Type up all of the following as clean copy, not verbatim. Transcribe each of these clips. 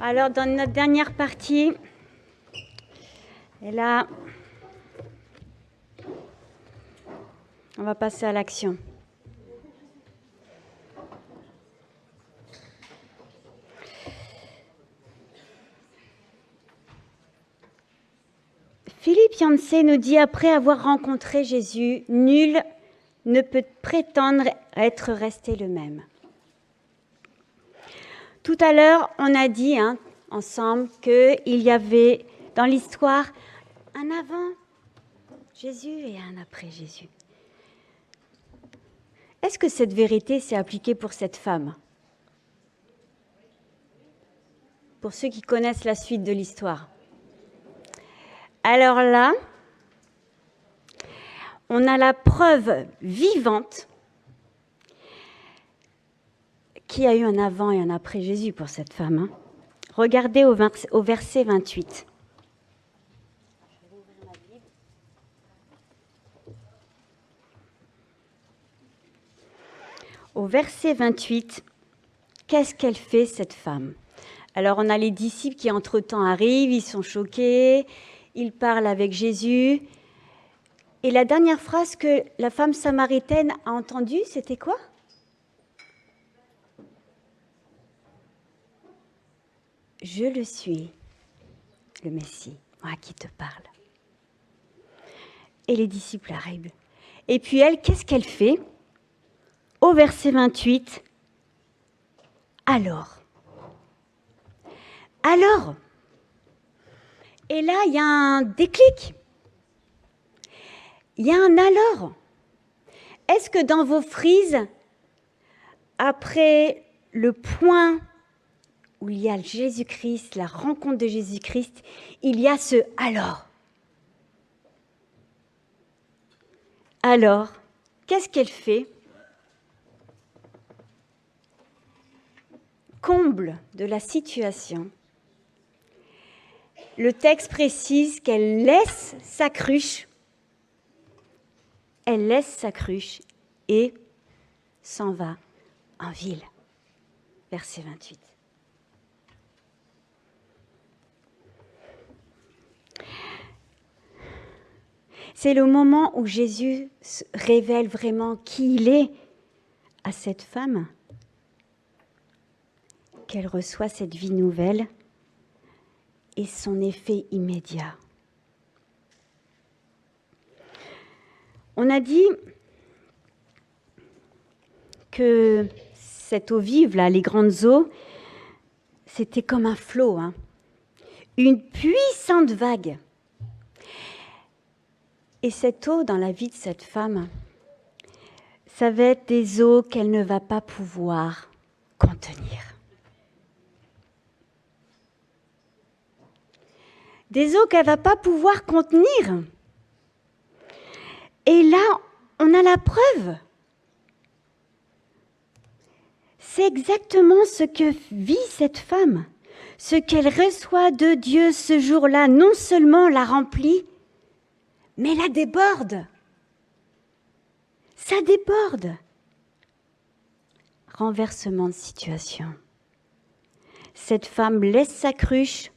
Alors, dans notre dernière partie, et là, on va passer à l'action. Philippe Yancey nous dit, après avoir rencontré Jésus, nul ne peut prétendre être resté le même. Tout à l'heure, on a dit ensemble qu'il y avait dans l'histoire un avant Jésus et un après Jésus. Est-ce que cette vérité s'est appliquée pour cette femme ? Pour ceux qui connaissent la suite de l'histoire. Alors là, on a la preuve vivante qu'il y a eu un avant et un après Jésus pour cette femme. Regardez au verset 28. Au verset 28, qu'est-ce qu'elle fait, cette femme ? Alors, on a les disciples qui, entre-temps, arrivent, ils sont choqués, ils parlent avec Jésus. Et la dernière phrase que la femme samaritaine a entendue, c'était quoi ? Je le suis, le Messie, moi qui te parle. Et les disciples arrivent. Et puis elle, qu'est-ce qu'elle fait ? Au verset 28, alors. Et là, il y a un déclic. Il y a un alors. Est-ce que dans vos frises, après le point où il y a Jésus-Christ, la rencontre de Jésus-Christ, il y a ce alors. Alors, qu'est-ce qu'elle fait ? Comble de la situation. Le texte précise qu'elle laisse sa cruche. Elle laisse sa cruche et s'en va en ville. Verset 28. C'est le moment où Jésus révèle vraiment qui il est à cette femme, qu'elle reçoit cette vie nouvelle et son effet immédiat. On a dit que cette eau vive, là, les grandes eaux, c'était comme un flot, une puissante vague. Et cette eau dans la vie de cette femme, ça va être des eaux qu'elle ne va pas pouvoir contenir. Des eaux qu'elle ne va pas pouvoir contenir. Et là, on a la preuve. C'est exactement ce que vit cette femme. Ce qu'elle reçoit de Dieu ce jour-là, non seulement la remplit, mais la déborde. Ça déborde. Renversement de situation. Cette femme laisse sa cruche.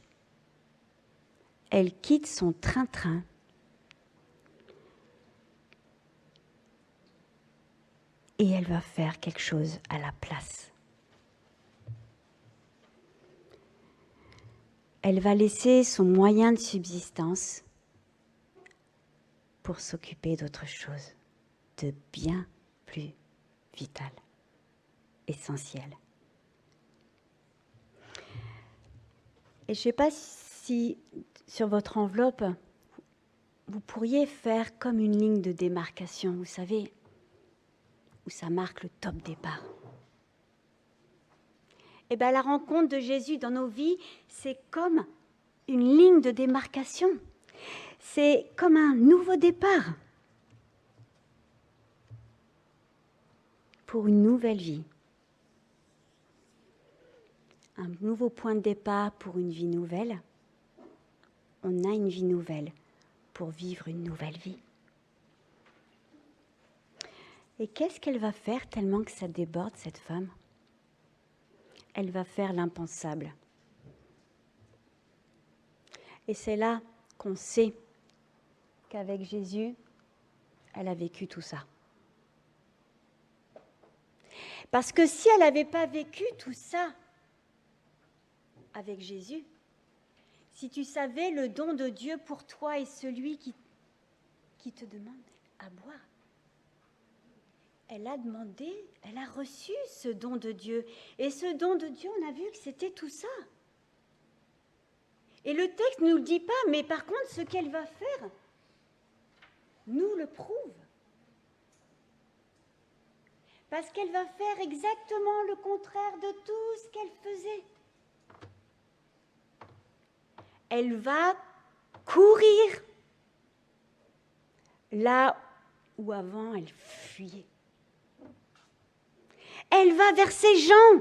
Elle quitte son train-train. Et elle va faire quelque chose à la place. Elle va laisser son moyen de subsistance pour s'occuper d'autre chose, de bien plus vital, essentiel. Et je ne sais pas si sur votre enveloppe, vous pourriez faire comme une ligne de démarcation, vous savez, où ça marque le top départ. Et bien la rencontre de Jésus dans nos vies, c'est comme une ligne de démarcation. C'est comme un nouveau départ pour une nouvelle vie. Un nouveau point de départ pour une vie nouvelle. On a une vie nouvelle pour vivre une nouvelle vie. Et qu'est-ce qu'elle va faire tellement que ça déborde, cette femme ? Elle va faire l'impensable. Et c'est là qu'on sait qu'avec Jésus, elle a vécu tout ça. Parce que si elle n'avait pas vécu tout ça avec Jésus, si tu savais le don de Dieu pour toi et celui qui te demande à boire, elle a demandé, elle a reçu ce don de Dieu. Et ce don de Dieu, on a vu que c'était tout ça. Et le texte ne nous le dit pas, mais par contre, ce qu'elle va faire nous le prouve. Parce qu'elle va faire exactement le contraire de tout ce qu'elle faisait. Elle va courir là où avant elle fuyait. Elle va vers ces gens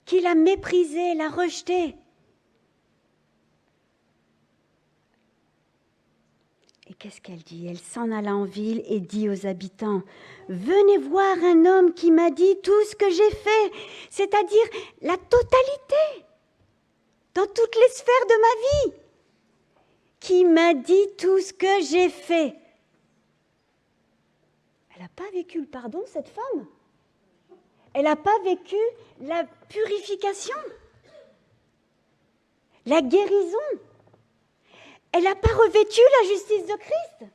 qui la méprisaient, la rejetaient. Et qu'est-ce qu'elle dit? Elle s'en alla en ville et dit aux habitants, « Venez voir un homme qui m'a dit tout ce que j'ai fait, c'est-à-dire la totalité, dans toutes les sphères de ma vie, qui m'a dit tout ce que j'ai fait. » Elle n'a pas vécu le pardon, cette femme. Elle n'a pas vécu la purification, la guérison. Elle n'a pas revêtu la justice de Christ.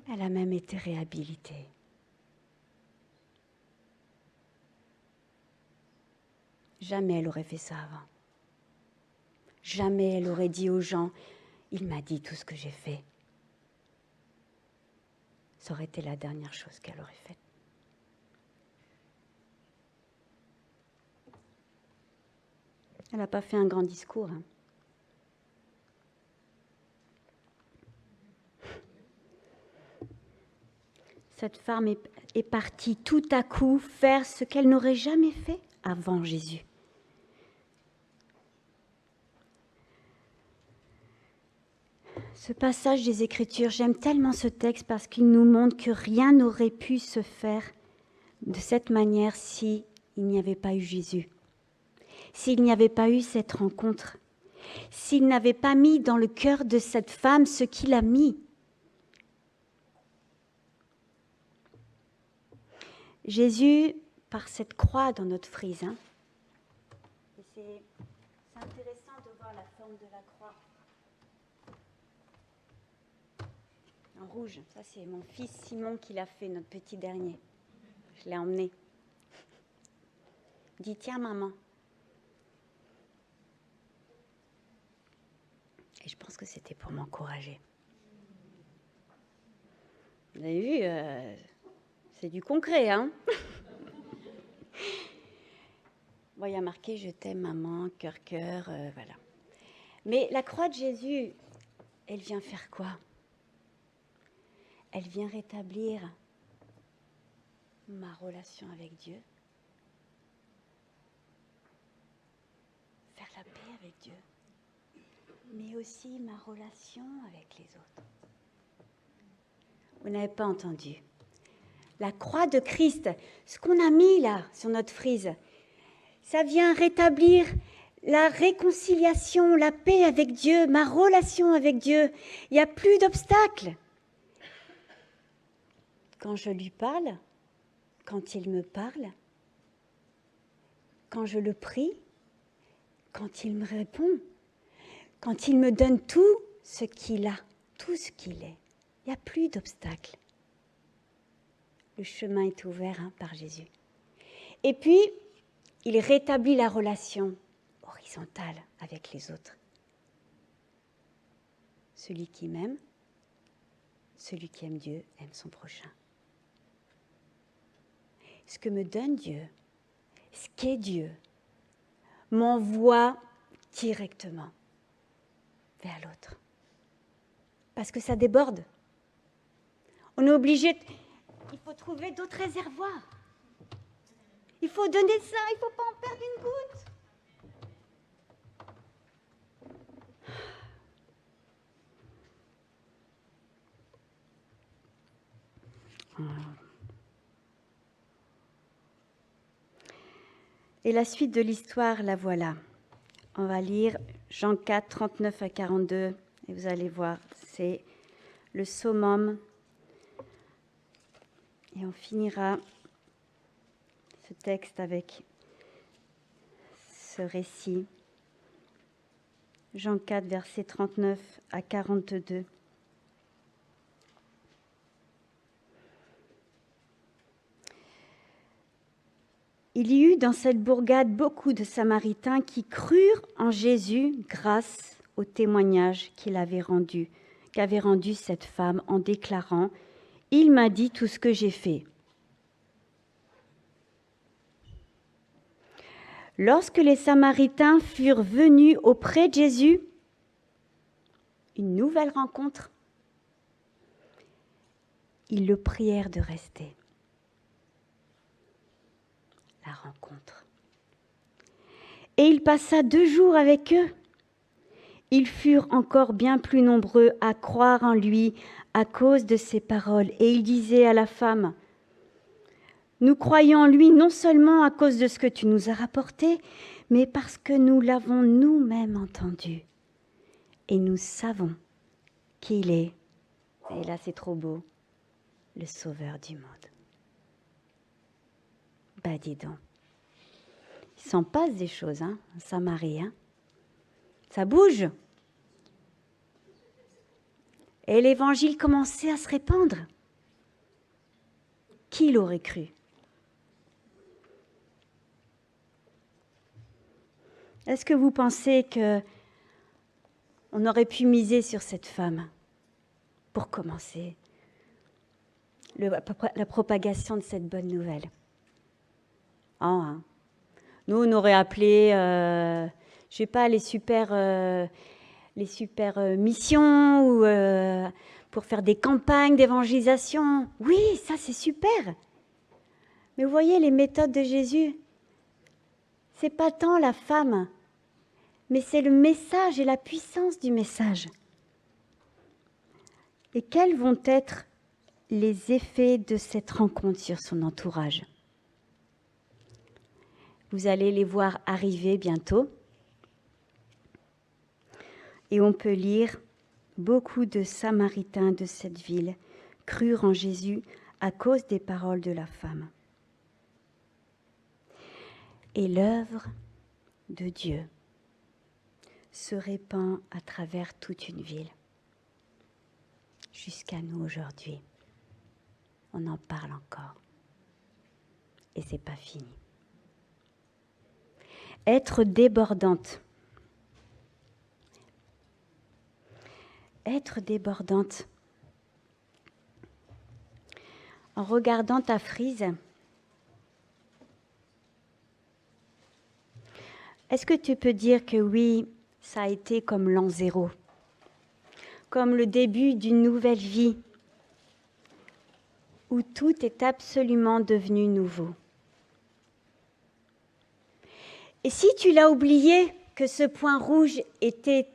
Elle a même été réhabilitée. Jamais elle aurait fait ça avant. Jamais elle aurait dit aux gens, « Il m'a dit tout ce que j'ai fait. » Ça aurait été la dernière chose qu'elle aurait faite. Elle n'a pas fait un grand discours. Hein. Cette femme est partie tout à coup faire ce qu'elle n'aurait jamais fait avant Jésus. Ce passage des Écritures, j'aime tellement ce texte parce qu'il nous montre que rien n'aurait pu se faire de cette manière s'il n'y avait pas eu Jésus. S'il n'y avait pas eu cette rencontre, s'il n'avait pas mis dans le cœur de cette femme ce qu'il a mis. Jésus, par cette croix dans notre frise, hein, et c'est intéressant de voir la forme de la croix. En rouge, ça c'est mon fils Simon qui l'a fait, notre petit dernier. Je l'ai emmené. Il dit, tiens maman. Et je pense que c'était pour m'encourager. Vous avez vu, c'est du concret, hein. Bon, il y a marqué « Je t'aime, maman, cœur, cœur », voilà. Mais la croix de Jésus, elle vient faire quoi? Elle vient rétablir ma relation avec Dieu, faire la paix avec Dieu, mais aussi ma relation avec les autres. Vous n'avez pas entendu. La croix de Christ, ce qu'on a mis là sur notre frise, ça vient rétablir la réconciliation, la paix avec Dieu, ma relation avec Dieu. Il n'y a plus d'obstacles. Quand je lui parle, quand il me parle, quand je le prie, quand il me répond, quand il me donne tout ce qu'il a, tout ce qu'il est, il n'y a plus d'obstacles. Le chemin est ouvert par Jésus. Et puis, il rétablit la relation horizontale avec les autres. Celui qui m'aime, celui qui aime Dieu, aime son prochain. Ce que me donne Dieu, ce qu'est Dieu, m'envoie directement vers l'autre. Parce que ça déborde. On est obligé, il faut trouver d'autres réservoirs. Il faut donner ça, il ne faut pas en perdre une goutte. Et la suite de l'histoire, la voilà. On va lire Jean 4, 39 à 42, et vous allez voir, c'est le summum. Et on finira ce texte avec ce récit. Jean 4, versets 39 à 42. Il y eut dans cette bourgade beaucoup de Samaritains qui crurent en Jésus grâce au témoignage qu'avait rendu cette femme en déclarant « Il m'a dit tout ce que j'ai fait ». Lorsque les Samaritains furent venus auprès de Jésus, une nouvelle rencontre, ils le prièrent de rester. La rencontre. Et il passa 2 jours avec eux. Ils furent encore bien plus nombreux à croire en lui à cause de ses paroles. Et il disait à la femme, « Nous croyons en lui non seulement à cause de ce que tu nous as rapporté, mais parce que nous l'avons nous-mêmes entendu. Et nous savons qu'il est, et là c'est trop beau, le sauveur du monde. » Bah dis donc, il s'en passe des choses, hein, en Samarie, hein. Ça bouge. Et l'évangile commençait à se répandre. Qui l'aurait cru? Est-ce que vous pensez qu'on aurait pu miser sur cette femme pour commencer la propagation de cette bonne nouvelle? Oh, hein. Nous, on aurait appelé, je sais pas, les super missions ou pour faire des campagnes d'évangélisation. Oui, ça c'est super. Mais vous voyez les méthodes de Jésus, c'est pas tant la femme, mais c'est le message et la puissance du message. Et quels vont être les effets de cette rencontre sur son entourage? Vous allez les voir arriver bientôt. Et on peut lire « Beaucoup de Samaritains de cette ville crurent en Jésus à cause des paroles de la femme. » Et l'œuvre de Dieu se répand à travers toute une ville. Jusqu'à nous aujourd'hui. On en parle encore. Et c'est pas fini. Être débordante. Être débordante. En regardant ta frise, est-ce que tu peux dire que oui, ça a été comme l'an 0, comme le début d'une nouvelle vie, où tout est absolument devenu nouveau? Et si tu l'as oublié, que ce point rouge était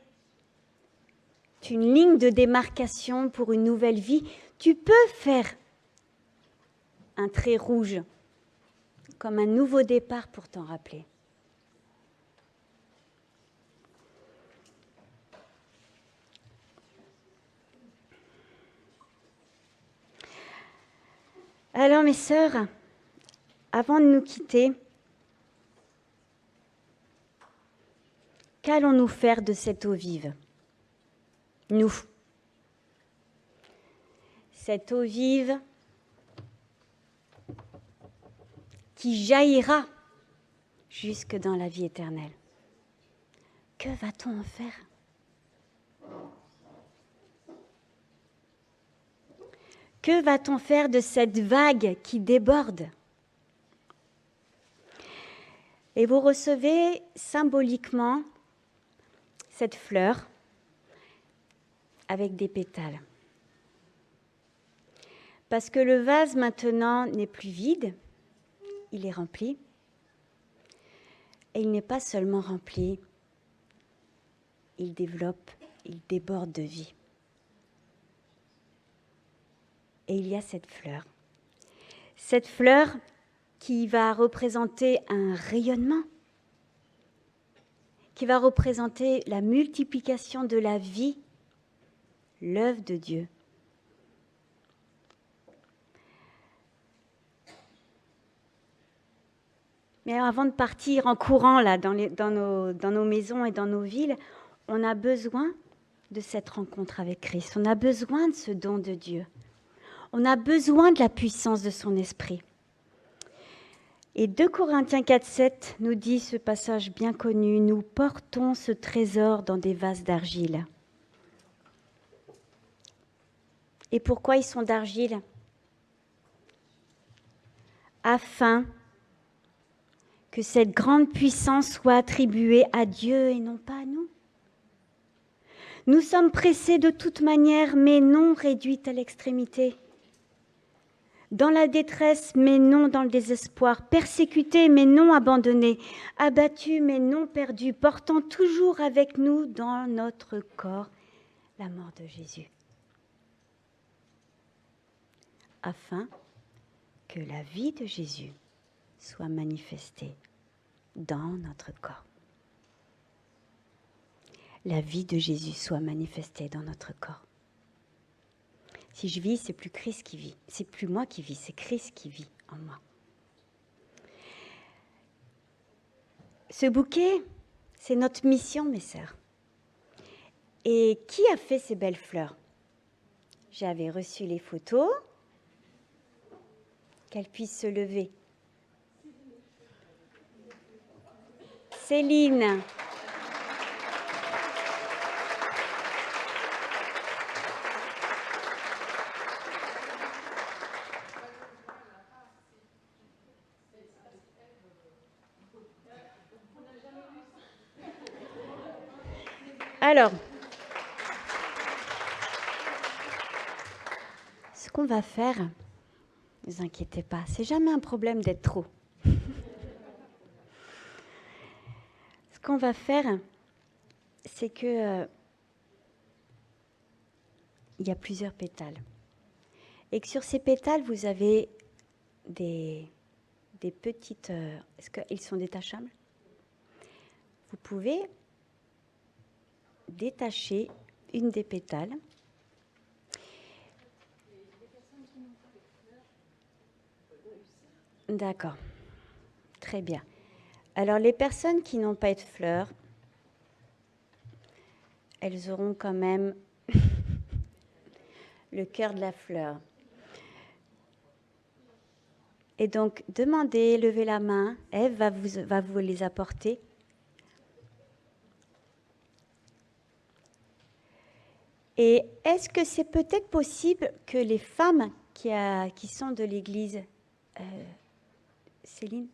une ligne de démarcation pour une nouvelle vie, tu peux faire un trait rouge, comme un nouveau départ pour t'en rappeler. Alors mes sœurs, avant de nous quitter, qu'allons-nous faire de cette eau vive? Nous. Cette eau vive qui jaillira jusque dans la vie éternelle. Que va-t-on en faire? Que va-t-on faire de cette vague qui déborde? Et vous recevez symboliquement cette fleur avec des pétales. Parce que le vase maintenant n'est plus vide, il est rempli. Et il n'est pas seulement rempli, il développe, il déborde de vie. Et il y a cette fleur. Cette fleur qui va représenter un rayonnement, qui va représenter la multiplication de la vie, l'œuvre de Dieu. Mais avant de partir en courant là, dans nos maisons et dans nos villes, on a besoin de cette rencontre avec Christ. On a besoin de ce don de Dieu. On a besoin de la puissance de son esprit. Et 2 Corinthiens 4,7 nous dit ce passage bien connu, « Nous portons ce trésor dans des vases d'argile. » Et pourquoi ils sont d'argile? Afin que cette grande puissance soit attribuée à Dieu et non pas à nous. Nous sommes pressés de toute manière, mais non réduits à l'extrémité. Dans la détresse, mais non dans le désespoir. Persécutés, mais non abandonnés. Abattus, mais non perdus. Portant toujours avec nous dans notre corps la mort de Jésus. Afin que la vie de Jésus soit manifestée dans notre corps. La vie de Jésus soit manifestée dans notre corps. Si je vis, c'est plus Christ qui vit. C'est plus moi qui vis, c'est Christ qui vit en moi. Ce bouquet, c'est notre mission, mes sœurs. Et qui a fait ces belles fleurs? J'avais reçu les photos. Qu'elles puissent se lever. Céline. Alors, ce qu'on va faire, ne vous inquiétez pas, c'est jamais un problème d'être trop. Ce qu'on va faire, c'est que il y a plusieurs pétales. Et que sur ces pétales, vous avez des petites... est-ce qu'ils sont détachables? Vous pouvez détacher une des pétales. D'accord. Très bien. Alors, les personnes qui n'ont pas de fleurs, elles auront quand même le cœur de la fleur. Et donc, demandez, levez la main. Ève va vous les apporter. Et est-ce que c'est peut-être possible que les femmes qui sont de l'Église, Céline,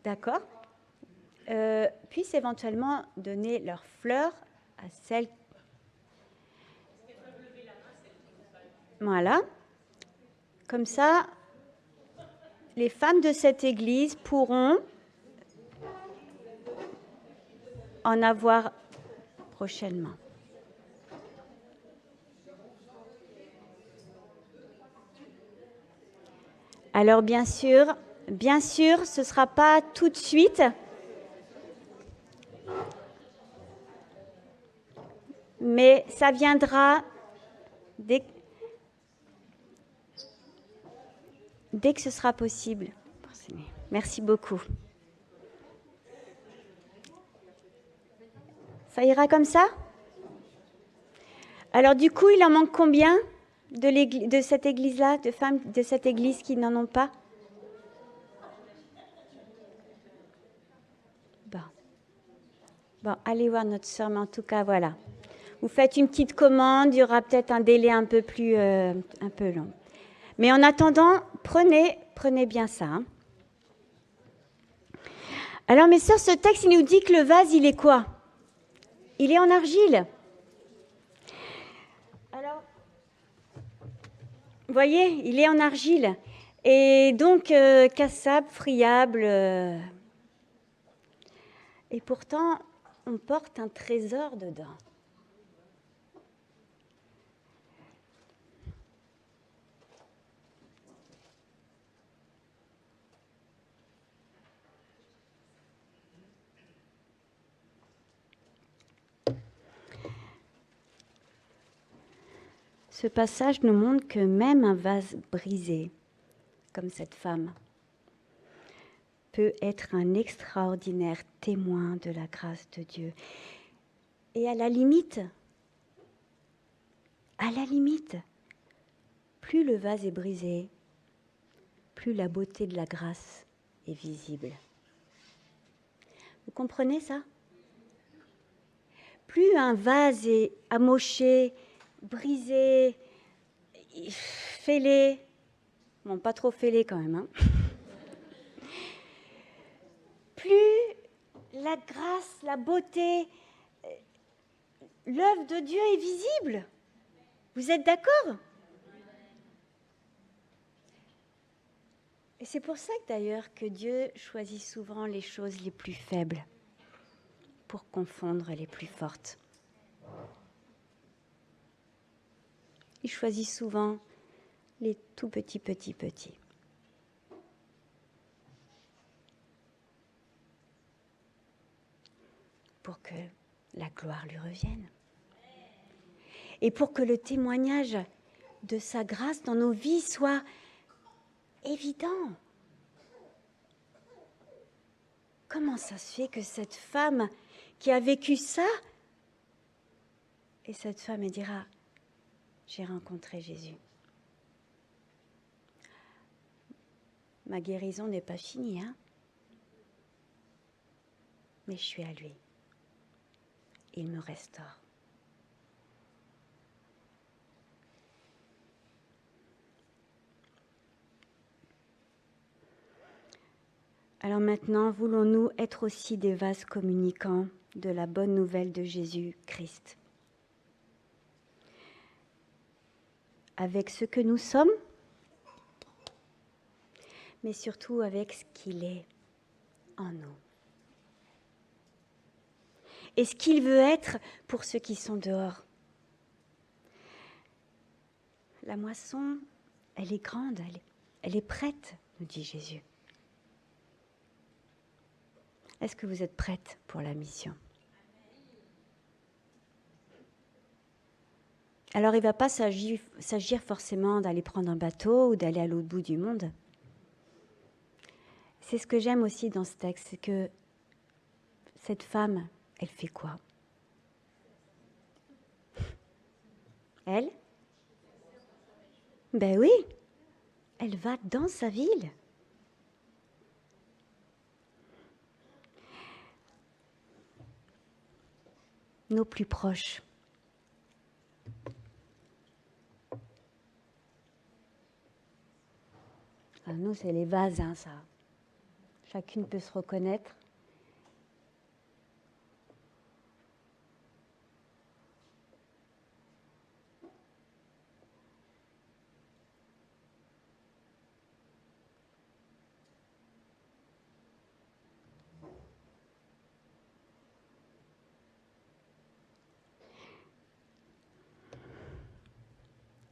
d'accord, puissent éventuellement donner leurs fleurs à celles... Voilà. Comme ça, les femmes de cette Église pourront en avoir prochainement. Alors bien sûr, ce ne sera pas tout de suite. Mais ça viendra dès que ce sera possible. Merci beaucoup. Ça ira comme ça? Alors du coup, il en manque combien de cette église-là, de femmes de cette église qui n'en ont pas? Bon, allez voir notre sœur, mais en tout cas, voilà. Vous faites une petite commande, il y aura peut-être un délai un peu long. Mais en attendant, prenez bien ça. Hein. Alors, mes sœurs, ce texte, il nous dit que le vase, il est quoi? Il est en argile. Alors, vous voyez, il est en argile. Et donc, cassable, friable. Et pourtant, on porte un trésor dedans. Ce passage nous montre que même un vase brisé, comme cette femme, peut être un extraordinaire témoin de la grâce de Dieu. Et à la limite, plus le vase est brisé, plus la beauté de la grâce est visible. Vous comprenez ça? Plus un vase est amoché, brisé, fêlé, bon, pas trop fêlé quand même, hein. Plus la grâce, la beauté, l'œuvre de Dieu est visible. Vous êtes d'accord? Et c'est pour ça que d'ailleurs que Dieu choisit souvent les choses les plus faibles pour confondre les plus fortes. Il choisit souvent les tout petits. Pour que la gloire lui revienne. Et pour que le témoignage de sa grâce dans nos vies soit évident. Comment ça se fait que cette femme qui a vécu ça, et cette femme elle dira, j'ai rencontré Jésus. Ma guérison n'est pas finie, hein, mais je suis à lui. Il me restaure. Alors maintenant, voulons-nous être aussi des vases communicants de la bonne nouvelle de Jésus-Christ? Avec ce que nous sommes, mais surtout avec ce qu'il est en nous. Et ce qu'il veut être pour ceux qui sont dehors. La moisson, elle est grande, elle est prête, nous dit Jésus. Est-ce que vous êtes prête pour la mission? Alors il ne va pas s'agir forcément d'aller prendre un bateau ou d'aller à l'autre bout du monde. C'est ce que j'aime aussi dans ce texte, c'est que cette femme, elle fait quoi? Elle? Ben oui, elle va dans sa ville. Nos plus proches. Alors nous, c'est les vases, hein, ça. Chacune peut se reconnaître.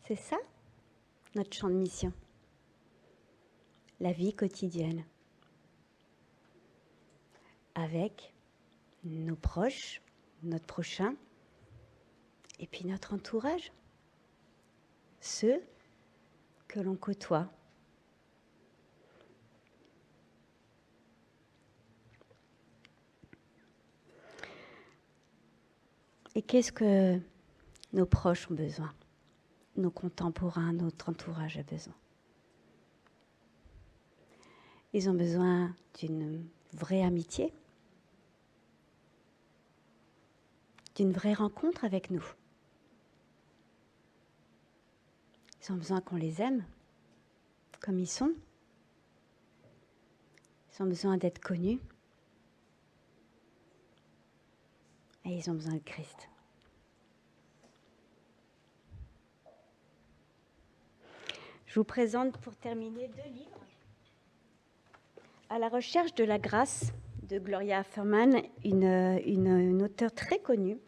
C'est ça, notre champ de mission. La vie quotidienne. Avec nos proches, notre prochain, et puis notre entourage. Ceux que l'on côtoie. Et qu'est-ce que nos proches ont besoin? Nos contemporains, notre entourage a besoin. Ils ont besoin d'une vraie amitié, d'une vraie rencontre avec nous. Ils ont besoin qu'on les aime comme ils sont. Ils ont besoin d'être connus. Et ils ont besoin de Christ. Je vous présente pour terminer 2 livres. À la recherche de la grâce de Gloria Offerman, une auteure très connue.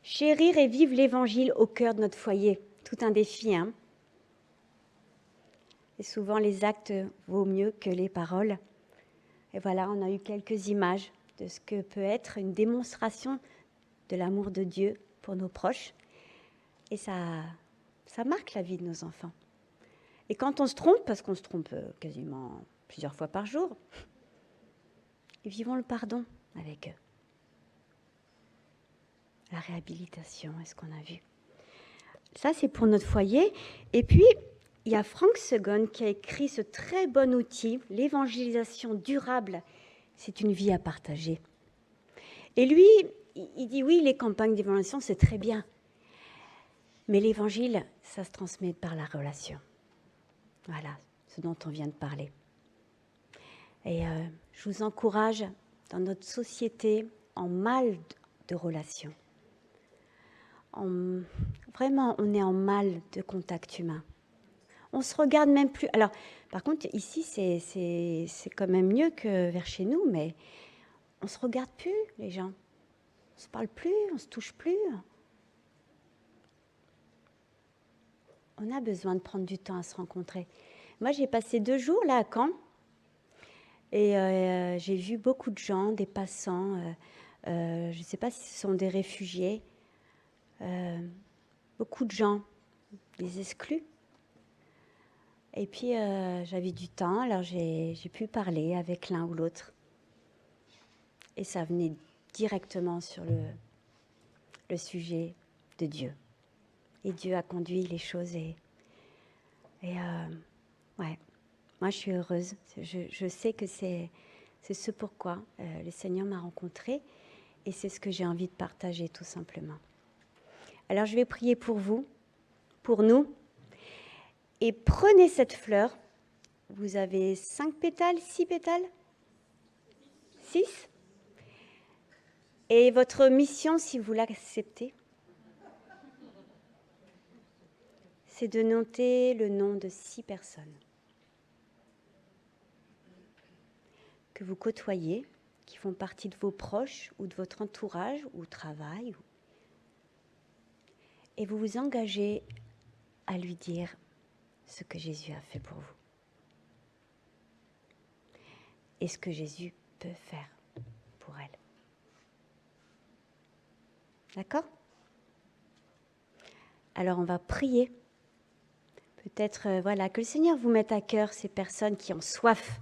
Chérir et vivre l'Évangile au cœur de notre foyer. Tout un défi, hein. Et souvent, les actes vaut mieux que les paroles. Et voilà, on a eu quelques images de ce que peut être une démonstration de l'amour de Dieu pour nos proches. Et ça ça marque la vie de nos enfants. Et quand on se trompe, parce qu'on se trompe quasiment plusieurs fois par jour, vivons le pardon avec eux. La réhabilitation, est-ce qu'on a vu? Ça, c'est pour notre foyer. Et puis, il y a Frank Segon qui a écrit ce très bon outil, l'évangélisation durable, c'est une vie à partager. Et lui, il dit oui, les campagnes d'évangélisation, c'est très bien. Mais l'évangile, ça se transmet par la relation. Voilà, ce dont on vient de parler. Et je vous encourage, dans notre société, en mal de relations, vraiment, on est en mal de contact humain. On se regarde même plus. Alors, par contre, ici, c'est quand même mieux que vers chez nous, mais on se regarde plus, les gens. On se parle plus, on se touche plus. On a besoin de prendre du temps à se rencontrer. Moi, j'ai passé 2 jours là à Caen et j'ai vu beaucoup de gens, des passants. Je ne sais pas si ce sont des réfugiés. Beaucoup de gens, des exclus. Et puis, j'avais du temps, alors j'ai pu parler avec l'un ou l'autre. Et ça venait directement sur le sujet de Dieu. Et Dieu a conduit les choses. Ouais, moi, je suis heureuse. Je sais que c'est ce pourquoi le Seigneur m'a rencontrée. Et c'est ce que j'ai envie de partager, tout simplement. Alors, je vais prier pour vous, pour nous. Et prenez cette fleur. Vous avez 5 pétales, 6 pétales 6. Et votre mission, si vous l'acceptez, c'est de noter le nom de 6 personnes que vous côtoyez, qui font partie de vos proches ou de votre entourage ou au travail. Et vous vous engagez à lui dire ce que Jésus a fait pour vous. Et ce que Jésus peut faire pour elle. D'accord ? Alors on va prier. Peut-être voilà, que le Seigneur vous mette à cœur ces personnes qui ont soif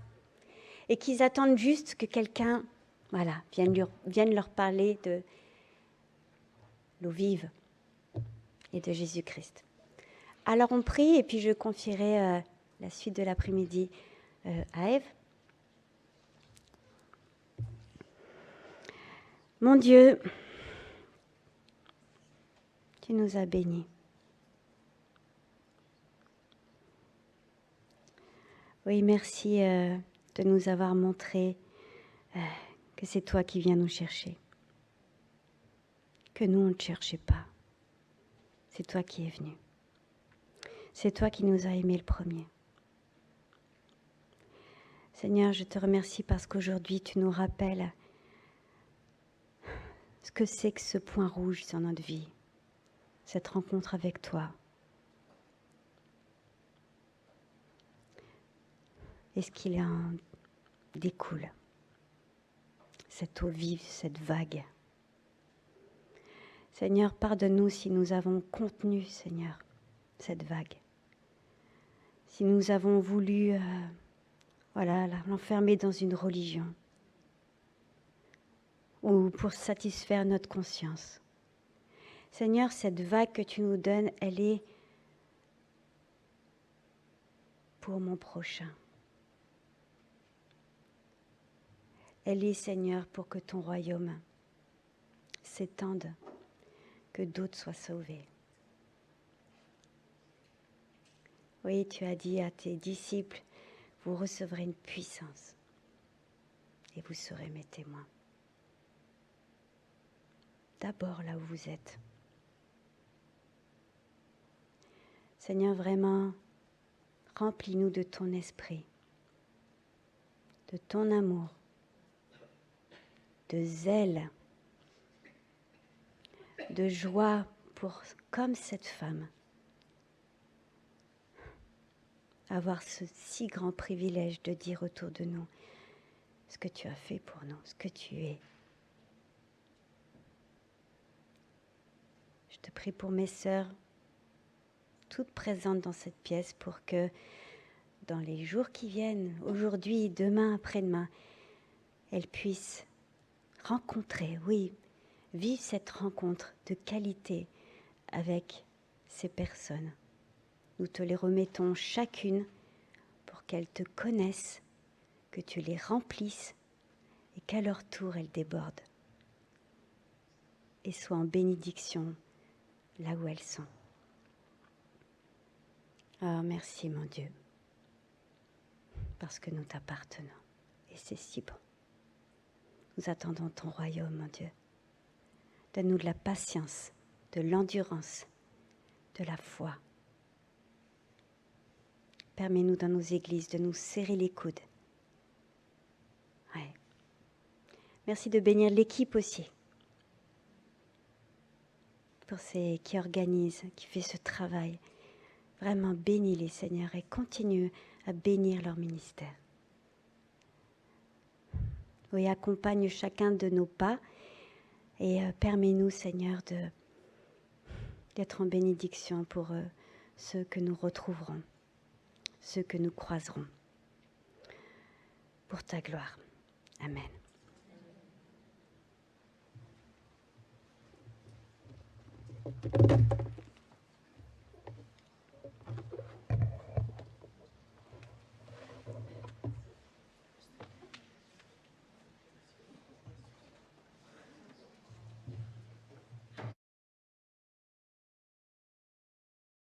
et qui attendent juste que quelqu'un vienne leur parler de l'eau vive et de Jésus-Christ. Alors on prie et puis je confierai la suite de l'après-midi à Ève. Mon Dieu, tu nous as bénis. Oui, merci de nous avoir montré que c'est toi qui viens nous chercher. Que nous, on ne te cherchait pas. C'est toi qui es venu. C'est toi qui nous as aimés le premier. Seigneur, je te remercie parce qu'aujourd'hui, tu nous rappelles ce que c'est que ce point rouge sur notre vie, cette rencontre avec toi. Et ce qu'il en découle, cette eau vive, cette vague. Seigneur, pardonne-nous si nous avons contenu, Seigneur, cette vague. Si nous avons voulu l'enfermer dans une religion ou pour satisfaire notre conscience. Seigneur, cette vague que tu nous donnes, elle est pour mon prochain. Elle est, Seigneur, pour que ton royaume s'étende, que d'autres soient sauvés. Oui, tu as dit à tes disciples, vous recevrez une puissance et vous serez mes témoins. D'abord là où vous êtes. Seigneur, vraiment, remplis-nous de ton esprit, de ton amour, de zèle, de joie pour, comme cette femme, avoir ce si grand privilège de dire autour de nous ce que tu as fait pour nous, ce que tu es. Je te prie pour mes sœurs, toutes présentes dans cette pièce pour que dans les jours qui viennent, aujourd'hui, demain, après-demain, elles puissent rencontrer, oui, vivre cette rencontre de qualité avec ces personnes. Nous te les remettons chacune pour qu'elles te connaissent, que tu les remplisses et qu'à leur tour elles débordent et soient en bénédiction là où elles sont. Ah, merci mon Dieu, parce que nous t'appartenons et c'est si bon. Nous attendons ton royaume, mon Dieu. Donne-nous de la patience, de l'endurance, de la foi. Permets-nous dans nos églises de nous serrer les coudes. Ouais. Merci de bénir l'équipe aussi, pour ceux qui organisent, qui fait ce travail. Vraiment bénis-les, Seigneur, et continue à bénir leur ministère. Oui, accompagne chacun de nos pas et permets-nous, Seigneur, d'être en bénédiction pour ceux que nous retrouverons, ceux que nous croiserons. Pour ta gloire. Amen.